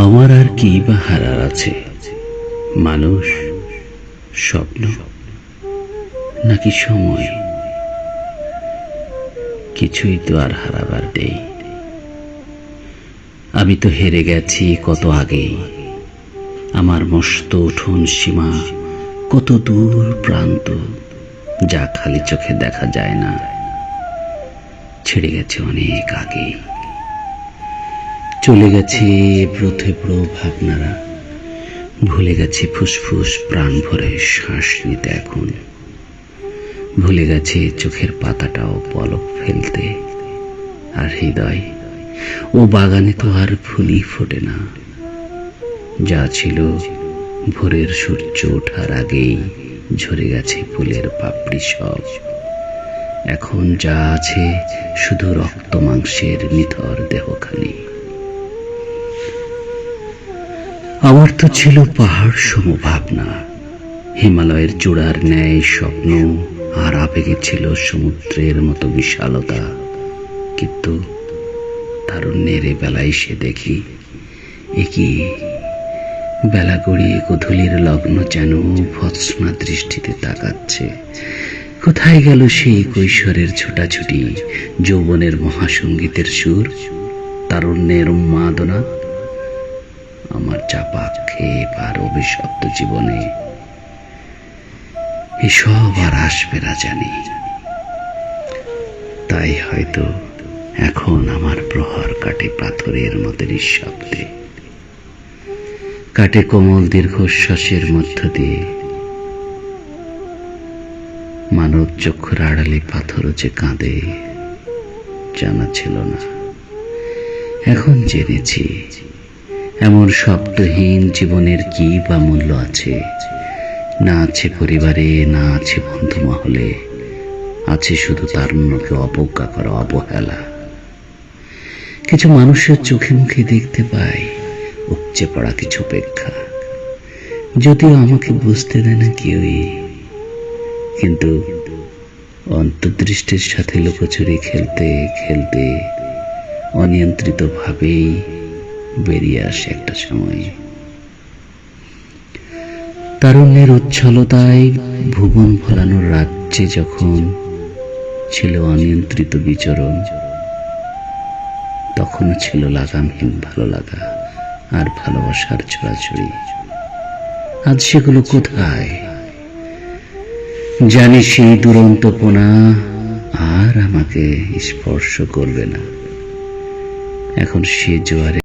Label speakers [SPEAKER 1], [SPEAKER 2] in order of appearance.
[SPEAKER 1] আমার আর কি বা হারার আছে? মানুষ, স্বপ্ন, নাকি সময়? কিছুই তো আর হারাবার নেই। আমি তো হেরে গেছি কত আগেই। আমার মস্ত উঠোন সীমা কত দূর প্রান্ত, যা খালি চোখে দেখা যায় না, ছেড়ে গেছে অনেক আগেই। চলে গেছে এবড়ো ভাবনারা, ভুলে গেছে ফুসফুস প্রাণ ভরে শ্বাস নিতে এখন। ভুলে গেছে চোখের পাতাটাও পলক ফেলতে। আর হৃদয়, ও বাগানে তো আর ফুলই ফোটে না। যা ছিল ভোরের সূর্য ওঠার আগেই ঝরে গেছে ফুলের পাপড়ি সব। এখন যা আছে শুধু রক্ত মাংসের নিথর দেহখানি। আমার তো ছিল পাহাড় সম ভাবনা, হিমালয়ের চূড়ার ন্যায় স্বপ্ন, আর আবেগে ছিল সমুদ্রের মতো বিশালতা। কিন্তু তারুণ্যের বেলায় সে দেখি, একই বেলা গড়িয়ে গোধূলির লগ্ন যেন ভৎস্না দৃষ্টিতে তাকাচ্ছে। কোথায় গেল সেই কৈশোরের ছোটাছুটি, যৌবনের মহাসঙ্গীতের সুর, তারুণ্যের উন্মাদনা? আমার চাপা ক্ষেপ আর অভিশপ্ত জীবনে এসব আর আসবে না জানি। তাই হয়তো এখন আমার প্রহর কাটে পাথরের মতো নিঃশব্দে, কাটে কোমল দীর্ঘশ্বাসের মধ্য দিয়ে। মানব চক্ষুর আড়ালে পাথরও যে কাঁদে, জানা ছিল না, এখন জেনেছি। এমন শব্দহীন জীবনের কি বা মূল্য আছে? না আছে পরিবারে, না আছে বন্ধু মহলে, আছে শুধু তারুণ্যকে অবজ্ঞা করা অবহেলা। কিছু মানুষের চোখে মুখে দেখতে পাই উপচে পড়া কিছু উপেক্ষা, যদিও আমাকে বুঝতে দেয় না কেউই। কিন্তু অন্তর্দৃষ্টির সাথে লুকোচুরি খেলতে খেলতে অনিয়ন্ত্রিত ভাবেই বেরিয়ে আসে একটা সময়। তারুণ্যের উচ্ছলতায় ভুবন ভরানোর রাজ্যে যখন ছিল অনিয়ন্ত্রিত বিচরণ, তখনও ছিল লাগামহীন ভালো লাগা আর ভালোবাসার ছড়াছড়ি। আজ সেগুলো কোথায়? জানি সেই দুরন্তপনা আর আমাকে স্পর্শ করবে না। এখন সে জোয়ারে